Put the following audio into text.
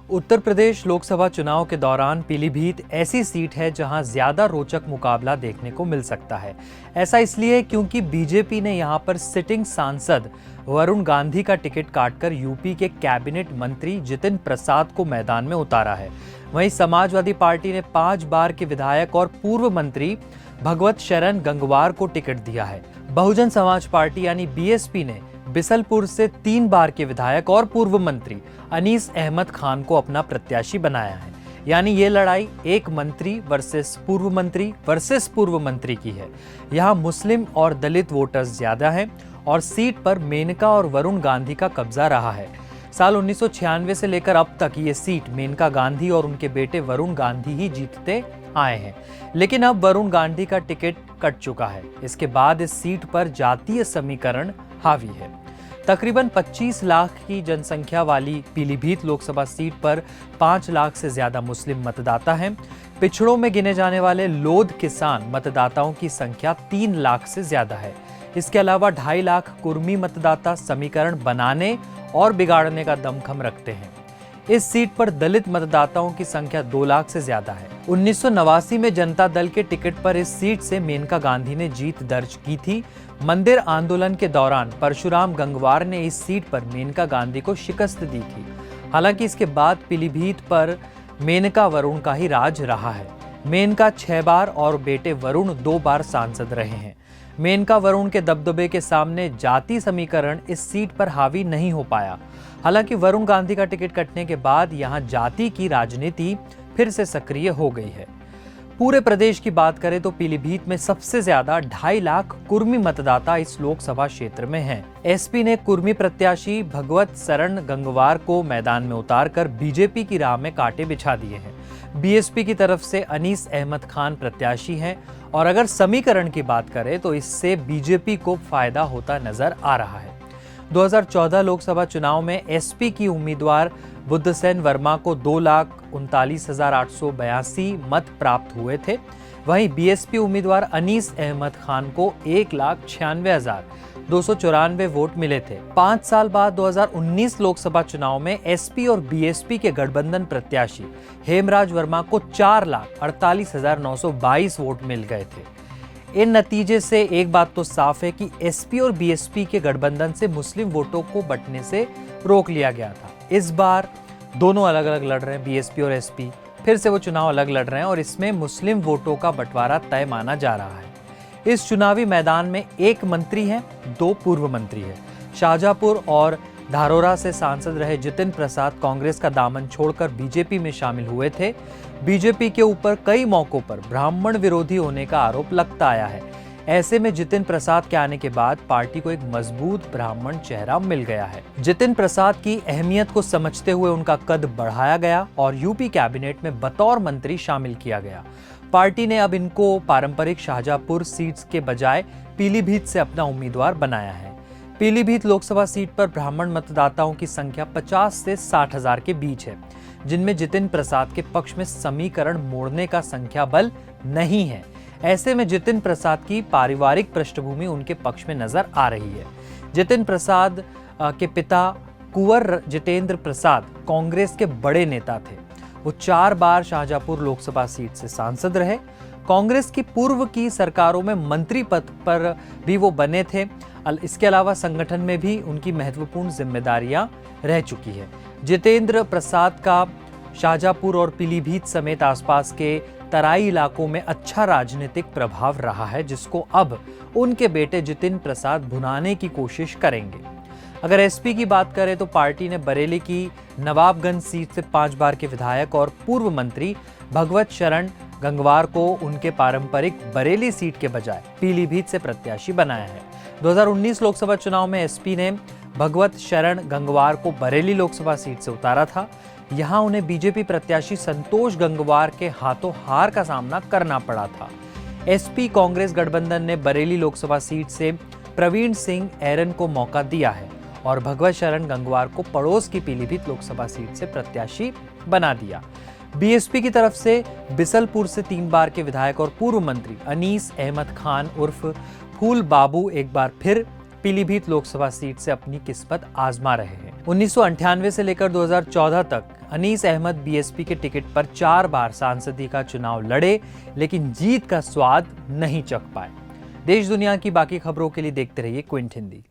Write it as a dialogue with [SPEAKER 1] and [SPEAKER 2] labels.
[SPEAKER 1] उत्तर प्रदेश लोकसभा चुनाव के दौरान पीलीभीत ऐसी सीट है जहां ज्यादा रोचक मुकाबला देखने को मिल सकता है। ऐसा इसलिए क्योंकि बीजेपी ने यहां पर सिटिंग सांसद वरुण गांधी का टिकट काटकर यूपी के कैबिनेट मंत्री जितिन प्रसाद को मैदान में उतारा है। वहीं समाजवादी पार्टी ने 5 बार के विधायक और पूर्व मंत्री भगवत शरण गंगवार को टिकट दिया है। बहुजन समाज पार्टी यानी बीएसपी ने बिसलपुर से 3 बार के विधायक और पूर्व मंत्री अनीस अहमद खान को अपना प्रत्याशी बनाया है। यानी ये लड़ाई एक मंत्री वर्सेस पूर्व मंत्री की है। यहाँ मुस्लिम और दलित वोटर्स ज्यादा हैं और सीट पर मेनका और वरुण गांधी का कब्जा रहा है। साल 1996 से लेकर अब तक ये सीट मेनका गांधी और उनके बेटे वरुण गांधी ही जीतते आए हैं, लेकिन अब वरुण गांधी का टिकट कट चुका है। इसके बाद इस सीट पर जातीय समीकरण हावी है। तकरीबन 25 लाख की जनसंख्या वाली पीलीभीत लोकसभा सीट पर 5 लाख से ज्यादा मुस्लिम मतदाता हैं। पिछड़ों में गिने जाने वाले लोध किसान मतदाताओं की संख्या 3 लाख से ज्यादा है। इसके अलावा 2.5 लाख कुर्मी मतदाता समीकरण बनाने और बिगाड़ने का दमखम रखते हैं। इस सीट पर दलित मतदाताओं की संख्या 2 लाख से ज्यादा है। 1989 में जनता दल के टिकट पर इस सीट से मेनका गांधी ने जीत दर्ज की थी। मंदिर आंदोलन के दौरान परशुराम गंगवार ने इस सीट पर मेनका गांधी को शिकस्त दी थी। हालांकि इसके बाद पीलीभीत पर मेनका वरुण का ही राज रहा है। मेनका 6 बार और बेटे वरुण 2 बार सांसद रहे हैं। मेनका वरुण के दबदबे के सामने जाति समीकरण इस सीट पर हावी नहीं हो पाया। हालांकि वरुण गांधी का टिकट कटने के बाद यहां जाति की राजनीति फिर से सक्रिय हो गई है। पूरे प्रदेश की बात करें तो पीलीभीत में सबसे ज्यादा 2.5 लाख कुर्मी मतदाता इस लोकसभा क्षेत्र में हैं। एसपी ने कुर्मी प्रत्याशी भगवत शरण गंगवार को मैदान में उतारकर बीजेपी की राह में कांटे बिछा दिए हैं। बीएसपी की तरफ से अनीस अहमद खान प्रत्याशी हैं और अगर समीकरण की बात करें तो इससे बीजेपी को फायदा होता नजर आ रहा है। 2014 लोकसभा चुनाव में एसपी की उम्मीदवार बुद्धसेन वर्मा को 2,39,882 मत प्राप्त हुए थे। वहीं बीएसपी उम्मीदवार अनीस अहमद खान को 1,96,294 वोट मिले थे। 5 साल बाद 2019 लोकसभा चुनाव में एसपी और बीएसपी के गठबंधन प्रत्याशी हेमराज वर्मा को 4,48,922 वोट मिल गए थे। इन नतीजे से एक बात तो साफ है कि एसपी और बीएसपी के गठबंधन से मुस्लिम वोटों को बंटने से रोक लिया गया था। इस बार दोनों अलग अलग लड़ रहे हैं, बीएसपी और एसपी फिर से वो चुनाव अलग लड़ रहे हैं और इसमें मुस्लिम वोटों का बंटवारा तय माना जा रहा है। इस चुनावी मैदान में 1 मंत्री है, 2 पूर्व मंत्री है। शाहजहांपुर और धारोरा से सांसद रहे जितिन प्रसाद कांग्रेस का दामन छोड़कर बीजेपी में शामिल हुए थे। बीजेपी के ऊपर कई मौकों पर ब्राह्मण विरोधी होने का आरोप लगता आया है। ऐसे में जितिन प्रसाद के आने के बाद पार्टी को एक मजबूत ब्राह्मण चेहरा मिल गया है। जितिन प्रसाद की अहमियत को समझते हुए उनका कद बढ़ाया गया और यूपी कैबिनेट में बतौर मंत्री शामिल किया गया। पार्टी ने अब इनको पारंपरिक शाहजहांपुर सीट्स के बजाय पीलीभीत से अपना उम्मीदवार बनाया है। पीलीभीत लोकसभा सीट पर ब्राह्मण मतदाताओं की संख्या 50 से 60 हजार के बीच है, जिनमें जितिन प्रसाद के पक्ष में समीकरण मोड़ने का संख्या बल नहीं है। ऐसे में जितिन प्रसाद की पारिवारिक पृष्ठभूमि उनके पक्ष में नजर आ रही है। जितिन प्रसाद के पिता कुंवर जितेंद्र प्रसाद कांग्रेस के बड़े नेता थे। वो 4 बार शाहजहांपुर लोकसभा सीट से सांसद रहे। कांग्रेस की पूर्व की सरकारों में मंत्री पद पर भी वो बने थे। इसके अलावा संगठन में भी उनकी महत्वपूर्ण जिम्मेदारियां रह चुकी है। जितेंद्र प्रसाद का शाहजहांपुर और पीलीभीत समेत आसपास के तराई इलाकों में अच्छा राजनीतिक प्रभाव रहा है, जिसको अब उनके बेटे जितिन प्रसाद भुनाने की कोशिश करेंगे। अगर एसपी की बात करें तो पार्टी ने बरेली की नवाबगंज सीट से 5 बार के विधायक और पूर्व मंत्री भगवत शरण गंगवार को उनके पारंपरिक बरेली सीट के बजाय पीलीभीत से प्रत्याशी बनाया है। 2019 लोकसभा चुनाव में एसपी ने भगवत शरण गंगवार को बरेली लोकसभा सीट से उतारा था। यहां उन्हें बीजेपी प्रत्याशी संतोष गंगवार के हाथों हार का सामना करना पड़ा था। एसपी कांग्रेस गठबंधन ने बरेली लोकसभा सीट से प्रवीण सिंह एरन को मौका दिया है और भगवत शरण गंगवार को पड़ोस की पीलीभीत लोकसभा सीट से प्रत्याशी बना दिया। बीएसपी की तरफ से बिसलपुर से 3 बार के विधायक और पूर्व मंत्री अनीस अहमद खान उर्फ फूल बाबू एक बार फिर पीलीभीत लोकसभा सीट से अपनी किस्मत आजमा रहे हैं। 1998 से लेकर 2014 तक अनीस अहमद बीएसपी के टिकट पर 4 बार सांसदी का चुनाव लड़े, लेकिन जीत का स्वाद नहीं चख पाए। देश दुनिया की बाकी खबरों के लिए देखते रहिए क्विंट हिंदी।